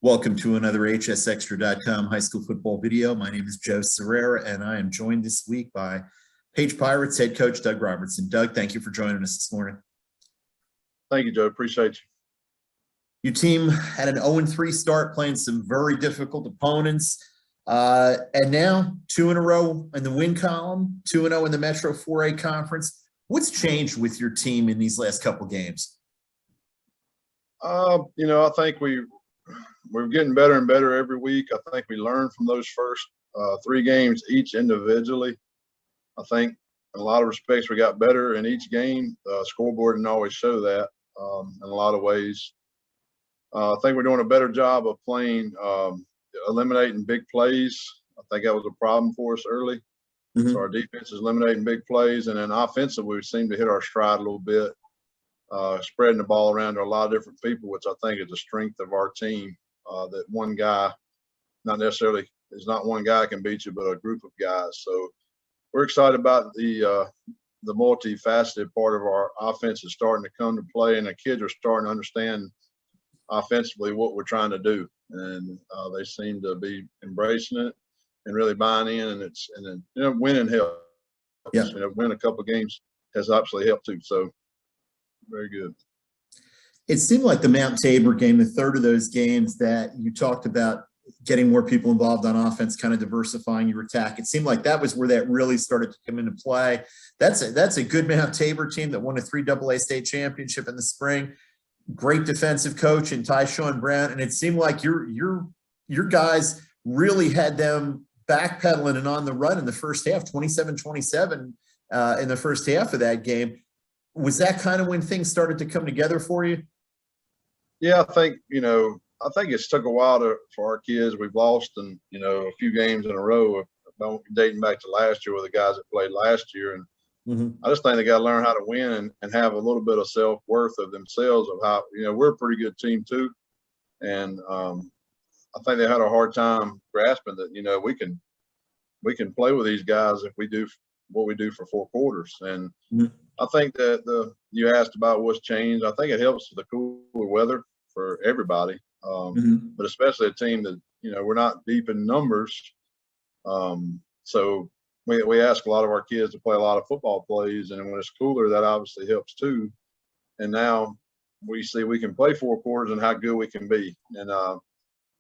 Welcome to another hsextra.com high school football video. My name is Joe Serrera, and I am joined this week by Page Pirates head coach Doug Robertson. Doug, thank you for joining us this morning. Thank you, Joe. Appreciate you. Your team had an 0-3 start playing some very difficult opponents, and now 2 in a row in the win column, 2-0 in the Metro 4A Conference. What's changed with your team in these last couple games? I think we're getting better and better every week. I think we learned from those first 3 games each individually. I think in a lot of respects we got better in each game. Scoreboard didn't always show that in a lot of ways. I think we're doing a better job of playing, eliminating big plays. I think that was a problem for us early. So our defense is eliminating big plays, and then offensively we seem to hit our stride a little bit, spreading the ball around to a lot of different people, which I think is a strength of our team. That one guy, not necessarily, is not one guy can beat you, but a group of guys. So we're excited about the multifaceted part of our offense is starting to come to play, and the kids are starting to understand offensively what we're trying to do, and they seem to be embracing it and really buying in. And then winning helps. Yeah. Winning a couple of games has obviously helped too. So very good. It seemed like the Mount Tabor game, the third of those games that you talked about getting more people involved on offense, kind of diversifying your attack. It seemed like that was where that really started to come into play. That's a good Mount Tabor team that won a 3 AA state championship in the spring. Great defensive coach in Tyshawn Brown, and it seemed like your guys really had them backpedaling and on the run in the first half, 27-27 in the first half of that game. Was that kind of when things started to come together for you? Yeah, I think it's took a while for our kids. We've lost a few games in a row, dating back to last year with the guys that played last year. And I just think they got to learn how to win and have a little bit of self-worth of themselves, of how, we're a pretty good team too. And I think they had a hard time grasping that, we can play with these guys if we do what we do for 4 quarters. And I think that you asked about what's changed. I think it helps with the cooler weather for everybody, but especially a team that, we're not deep in numbers. So we ask a lot of our kids to play a lot of football plays, and when it's cooler, that obviously helps too. And now we see we can play 4 quarters and how good we can be. And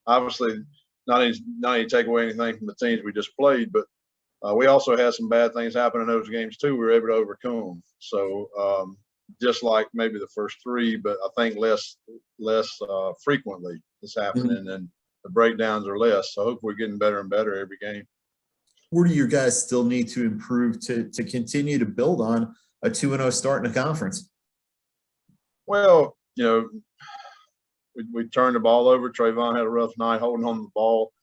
obviously not any take away anything from the teams we just played, but we also had some bad things happen in those games too. We were able to overcome them. So just like maybe the first 3, but I think less frequently it's happening, and the breakdowns are less. So hopefully we're getting better and better every game. Where do you guys still need to improve to continue to build on a 2-0 start in the conference? Well, we turned the ball over. Trayvon had a rough night holding on to the ball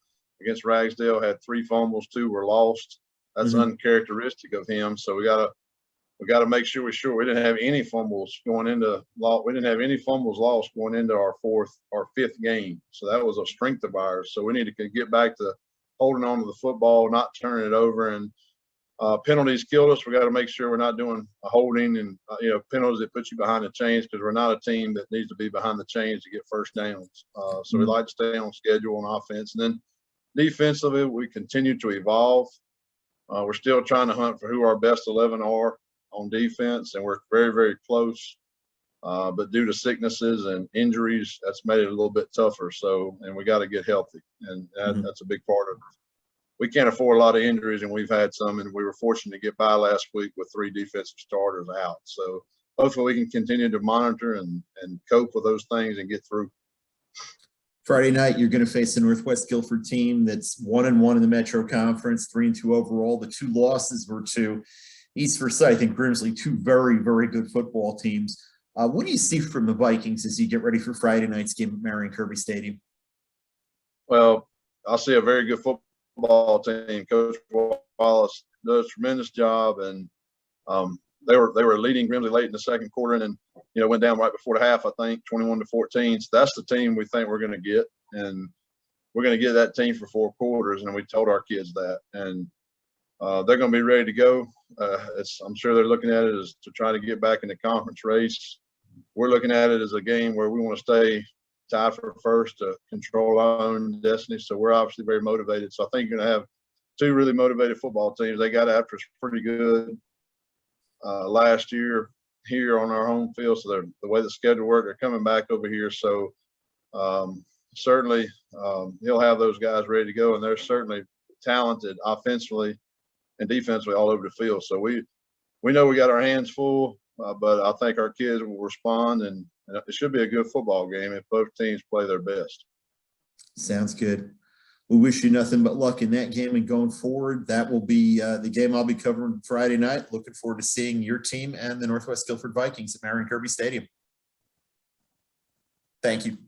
against Ragsdale, had 3 fumbles, 2 were lost. That's uncharacteristic of him. So we got to make sure we didn't have any fumbles going into we didn't have any fumbles lost going into our 5th game. So that was a strength of ours. So we need to get back to holding on to the football, not turning it over. And penalties killed us. We got to make sure we're not doing a holding and penalties that put you behind the chains, because we're not a team that needs to be behind the chains to get first downs. So we like to stay on schedule on offense. And then defensively, we continue to evolve. We're still trying to hunt for who our best 11 are on defense, and we're very, very close. But due to sicknesses and injuries, that's made it a little bit tougher. So, and we got to get healthy, and that's a big part of it. We can't afford a lot of injuries, and we've had some, and we were fortunate to get by last week with 3 defensive starters out. So hopefully we can continue to monitor and cope with those things and get through. Friday night, you're going to face the Northwest Guilford team that's 1-1 in the Metro Conference, 3-2 overall. The 2 losses were to East Forsyth and Grimsley, 2 very, very good football teams. What do you see from the Vikings as you get ready for Friday night's game at Marion Kirby Stadium? Well, I see a very good football team. Coach Wallace does a tremendous job, and they were leading Grimsley late in the second quarter, and then went down right before the half, I think 21-14. So that's the team we think we're going to get, and we're going to get that team for 4 quarters, and we told our kids that, and they're going to be ready to go. I'm sure they're looking at it as to try to get back in the conference race. We're looking at it as a game where we want to stay tied for first to control our own destiny. So we're obviously very motivated. So I think you're going to have two really motivated football teams. They got after us pretty good last year here on our home field. So the way the schedule worked, they're coming back over here. So certainly he'll have those guys ready to go, and they're certainly talented offensively and defensively all over the field. So we know we got our hands full, but I think our kids will respond, and it should be a good football game if both teams play their best. Sounds good. We wish you nothing but luck in that game and going forward. That will be the game I'll be covering Friday night. Looking forward to seeing your team and the Northwest Guilford Vikings at Marion Kirby Stadium. Thank you.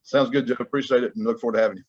Sounds good, Joe. Appreciate it, and look forward to having you.